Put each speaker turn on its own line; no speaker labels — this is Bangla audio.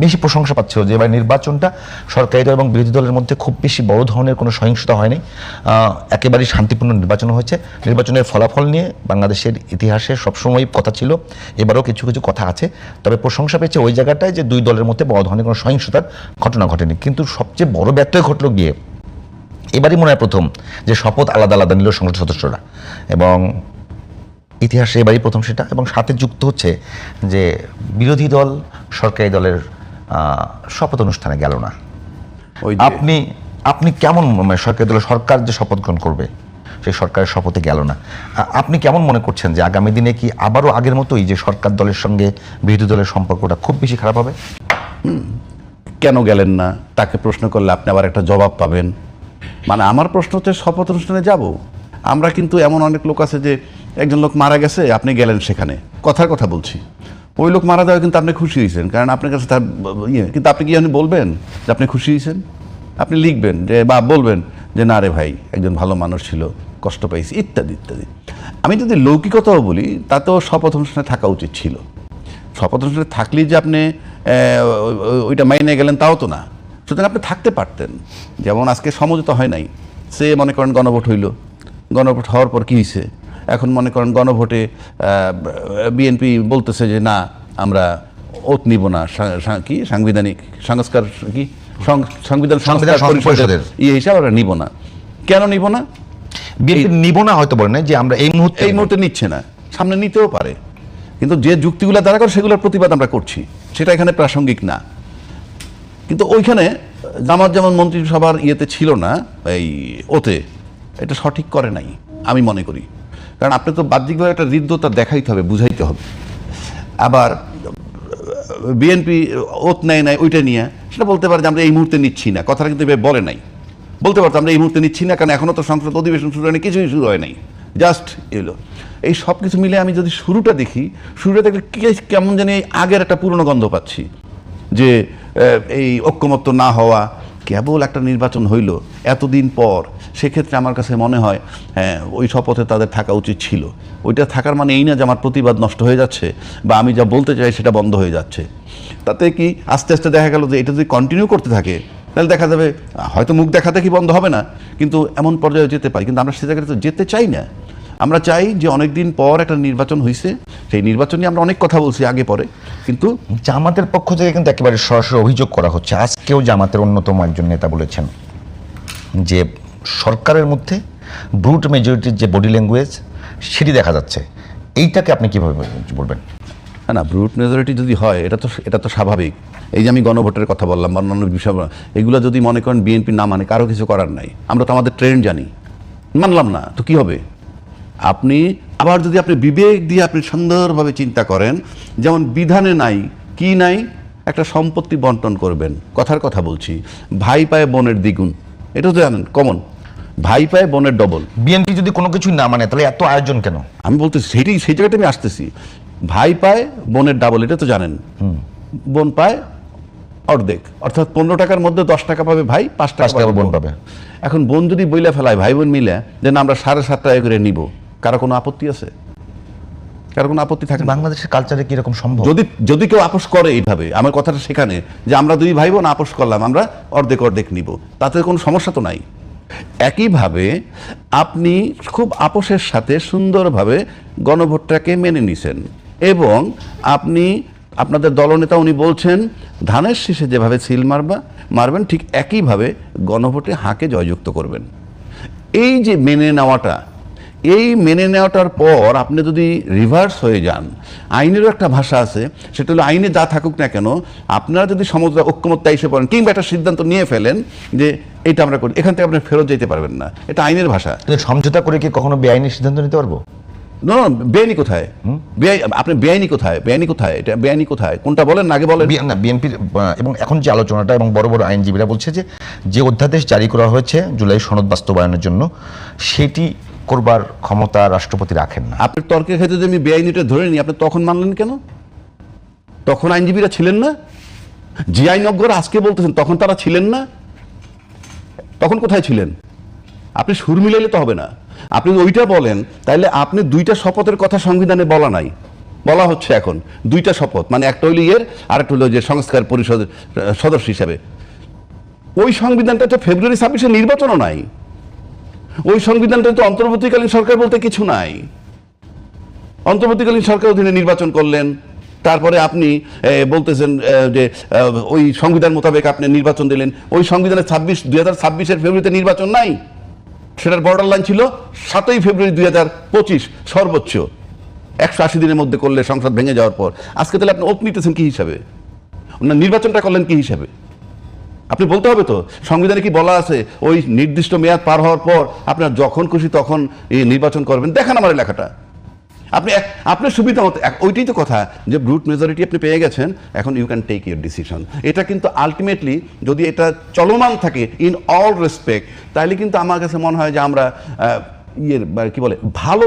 বেশি প্রশংসা পাচ্ছিল যে এবার নির্বাচনটা সরকারি দল এবং বিরোধী দলের মধ্যে খুব বেশি বড় ধরনের কোনো সহিংসতা হয়নি, একেবারেই শান্তিপূর্ণ নির্বাচন হয়েছে। নির্বাচনের ফলাফল নিয়ে বাংলাদেশের ইতিহাসে সবসময় কথা ছিল, এবারও কিছু কিছু কথা আছে, তবে প্রশংসা পেয়েছে ওই জায়গাটায় যে দুই দলের মধ্যে বড় ধরনের কোনো সহিংসতার ঘটনা ঘটেনি। কিন্তু সবচেয়ে বড় ব্যত্যয় ঘটল গিয়ে এবারই মনে হয় প্রথম যে শপথ আলাদা আলাদা নিল সংসদ সদস্যরা, এবং ইতিহাসে এবারই প্রথম সেটা, এবং সাথে যুক্ত হচ্ছে যে বিরোধী দল সরকারি দলের শপথ অনুষ্ঠানে গেল না। আপনি আপনি কেমন সরকারি দলের সরকার যে শপথ গ্রহণ করবে সেই সরকারের শপথে গেল না, আপনি কেমন মনে করছেন যে আগামী দিনে কি আবারও আগের মতোই যে সরকার দলের সঙ্গে বিরোধী দলের সম্পর্কটা খুব বেশি খারাপ হবে?
কেন গেলেন না তাকে প্রশ্ন করলে আপনি আবার একটা জবাব পাবেন। মানে আমার প্রশ্ন হচ্ছে শপথ অনুষ্ঠানে যাব আমরা, কিন্তু এমন অনেক লোক আছে যে একজন লোক মারা গেছে আপনি গেলেন সেখানে, কথার কথা বলছি, ওই লোক মারা যাওয়া কিন্তু আপনি খুশি হয়েছেন, কারণ আপনার কাছে তার কিন্তু আপনি কি আপনি বলবেন যে আপনি খুশি হয়েছেন? আপনি লিখবেন যে বা বলবেন যে না রে ভাই একজন ভালো মানুষ ছিল, কষ্ট পাইছি, ইত্যাদি ইত্যাদি। আমি যদি লৌকিকতাও বলি তাতেও শপথ অনুষ্ঠানে থাকা উচিত ছিল। শপথ অনুষ্ঠানে থাকলেই যে আপনি ওইটা মাইনে গেলেন তাও তো না, সুতরাং আপনি থাকতে পারতেন। যেমন আজকে সমঝোতা হয় নাই, সে মনে করেন গণভোট হইল, গণভোট হওয়ার পর কী হয়েছে, এখন মনে করেন গণভোটে বিএনপি বলতেছে যে না আমরা ওত নিব না, কি সাংবিধানিক সংস্কার কি সংবিধান পরিষদের হিসাবে আমরা নিব না। কেন নিব না?
বিএনপি নিব না হয়তো বলে না যে আমরা এই
মুহূর্তে নিচ্ছে না, সামনে নিতেও পারে, কিন্তু যে যুক্তিগুলো দ্বারা করে সেগুলোর প্রতিবাদ আমরা করছি, সেটা এখানে প্রাসঙ্গিক না। কিন্তু ওইখানে জামাত যেমন মন্ত্রিসভার ইয়েতে ছিল না, এই ওতে এটা সঠিক করে নাই আমি মনে করি, কারণ আপনি তো বাহ্যিকভাবে একটা হৃদ্যতা দেখাইতে হবে, বুঝাইতে হবে। আবার বিএনপি ওত নেয় নাই ওইটা নিয়ে সেটা বলতে পারে যে আমরা এই মুহূর্তে নিচ্ছি না, কথাটা কিন্তু বলে নাই। বলতে পারতো আমরা এই মুহূর্তে নিচ্ছি না, কারণ এখনও তো সংসদ অধিবেশন শুরু হয়নি, কিছুই শুরু হয় নাই, জাস্ট এলো। এই সব কিছু মিলে আমি যদি শুরুটা দেখি, শুরুটা দেখলে কেমন জানি আগের একটা পুরনো গন্ধ পাচ্ছি, যে এই ঐক্যমত্য না হওয়া, কেবল একটা নির্বাচন হইল এতদিন পর, সেক্ষেত্রে আমার কাছে মনে হয় হ্যাঁ ওই শপথে তাদের থাকা উচিত ছিল। ওইটা থাকার মানে এই না যে আমার প্রতিবাদ নষ্ট হয়ে যাচ্ছে বা আমি যা বলতে চাই সেটা বন্ধ হয়ে যাচ্ছে। তাতে কি আস্তে আস্তে দেখা গেল যে এটা যদি কন্টিনিউ করতে থাকে তাহলে দেখা যাবে হয়তো মুখ দেখাতে কি বন্ধ হবে না, কিন্তু এমন পর্যায়ে যেতে পারি। কিন্তু আমরা সে জায়গায় তো যেতে চাই না। আমরা চাই যে অনেকদিন পর একটা নির্বাচন হয়েছে, সেই নির্বাচন নিয়ে আমরা অনেক কথা বলছি আগে পরে, কিন্তু
জামাতের পক্ষ থেকে কিন্তু একেবারে সরাসরি অভিযোগ করা হচ্ছে। আজকেও জামাতের অন্যতম একজন নেতা বলেছেন যে সরকারের মধ্যে ব্রুট মেজরিটির যে বডি ল্যাঙ্গুয়েজ সেটি দেখা যাচ্ছে। এইটাকে আপনি কীভাবে বলবেন?
না, ব্রুট মেজরিটি যদি হয় এটা তো স্বাভাবিক। এই যে আমি গণভোটের কথা বললাম বা অন্যান্য বিষয়, এগুলো যদি মনে করেন বিএনপি না মানে কারো কিছু করার নাই, আমরা তো আমাদের ট্রেন্ড জানি, মানলাম না তো কি হবে? আপনি আবার যদি আপনি বিবেক দিয়ে আপনি সুন্দরভাবে চিন্তা করেন, যেমন বিধানে নাই কি নাই, একটা সম্পত্তি বন্টন করবেন, কথার কথা বলছি, ভাই পায় বোনের দ্বিগুণ, এটা তো জানেন কমন, ভাই পায় বোনের ডবল।
বিএনপি যদি কোনো কিছু না মানে তাহলে এত আয়োজন কেন?
আমি বলতেছি সেই জায়গাটা আমি আসতেছি, ভাই পায় বোনের ডাবল, এটা তো জানেন, বোন পায় অর্ধেক, অর্থাৎ 15 টাকার মধ্যে 10 টাকা পাবে ভাই, 5 টাকা বোন পাবে। এখন বোন যদি বইলা ফেলায় ভাই বোন মিলে যে আমরা 7.5 টাকা করে নিব, কারো কোনো আপত্তি আছে? কারো কোনো আপত্তি থাকে?
বাংলাদেশের কালচারে কি এরকম সম্ভব?
যদি কেউ আপোষ করে এইভাবে, আমার কথাটা সেখানে যে আমরা দুই ভাই বোন আপোষ করলাম, আমরা অর্ধেক অর্ধেক নিব, তাতে কোনো সমস্যা তো নাই। একইভাবে আপনি খুব আপোষের সাথে সুন্দরভাবে গণভোটটাকে মেনে নিছেন, এবং আপনি আপনাদের দলনেতা উনি বলছেন ধানের শীষে যেভাবে সিল মারবেন ঠিক একইভাবে গণভোটে হাঁকে জয়যুক্ত করবেন। এই যে মেনে নেওয়াটার পর আপনি যদি রিভার্স হয়ে যান, আইনেরও একটা ভাষা আছে, সেটা হলো আইনে যা থাকুক না কেন, আপনারা যদি সমুদ্র ঐক্যমত্যা এসে পড়েন কিংবা একটা সিদ্ধান্ত নিয়ে ফেলেন যে এটা আমরা করি, এখান থেকে আপনি ফেরত যেতে পারবেন না, এটা আইনের ভাষা।
সমঝোতা করে কি কখনো বেআইনি সিদ্ধান্ত নিতে পারবো?
না, বেআইনি কোথায়? আপনি বেআইনি কোথায়? এটা বেআইনি কোথায়? কোনটা বলেন আগে বলেন।
না, বিএনপির এবং এখন যে আলোচনাটা এবং বড় বড় আইনজীবীরা বলছে যে অধ্যাদেশ জারি করা হয়েছে জুলাই সনদ বাস্তবায়নের জন্য, সেটি করবার ক্ষমতা রাষ্ট্রপতি রাখেন না।
আপনার তর্কের ক্ষেত্রে যদি আমি বেআইনিটা ধরে নিই, আপনি তখন মানলেন কেন? তখন আইনজীবীরা ছিলেন না? যে আইনজ্ঞরা আজকে বলতেছেন তখন তারা ছিলেন না? তখন কোথায় ছিলেন? আপনি সুর মিলাইলে তো হবে না। আপনি ওইটা বলেন, তাইলে আপনি দুইটা শপথের কথা সংবিধানে বলা হচ্ছে এখন দুইটা শপথ, মানে একটা হইল আর একটা হলো যে সংস্কার পরিষদের সদস্য হিসাবে। ওই সংবিধানটা তো ফেব্রুয়ারি 26-এ নির্বাচনও নাই, ওই সংবিধানটা তো অন্তর্বর্তীকালীন সরকার বলতে কিছু নাই। অন্তর্বর্তীকালীন সরকার অধীনে নির্বাচন করলেন, তারপরে আপনি বলতেছেন যে ওই সংবিধান মোতাবেক আপনি নির্বাচন দিলেন। ওই সংবিধানে 2026-এর ফেব্রুয়ারিতে নির্বাচন নাই, সেটার বর্ডার লাইন ছিল 7ই ফেব্রুয়ারি 2025 সর্বোচ্চ, 180 দিনের মধ্যে করলে সংসদ ভেঙে যাওয়ার পর। আজকে তাহলে আপনি ওত নিতেছেন কি হিসাবে? নির্বাচনটা করলেন কি হিসাবে? আপনি বলতে হবে তো, সংবিধানে কি বলা আছে ওই নির্দিষ্ট মেয়াদ পার হওয়ার পর আপনার যখন খুশি তখন নির্বাচন করবেন? দেখান আমার লেখাটা। আপনি আপনার সুবিধা মতো, ওইটাই তো কথা, যে ব্রুট মেজরিটি আপনি পেয়ে গেছেন, এখন you can take your decision. এটা কিন্তু আলটিমেটলি যদি এটা চলমান থাকে ইন অল রেসপেক্ট, তাহলে কিন্তু আমার কাছে মনে হয় যে আমরা কি বলে ভালো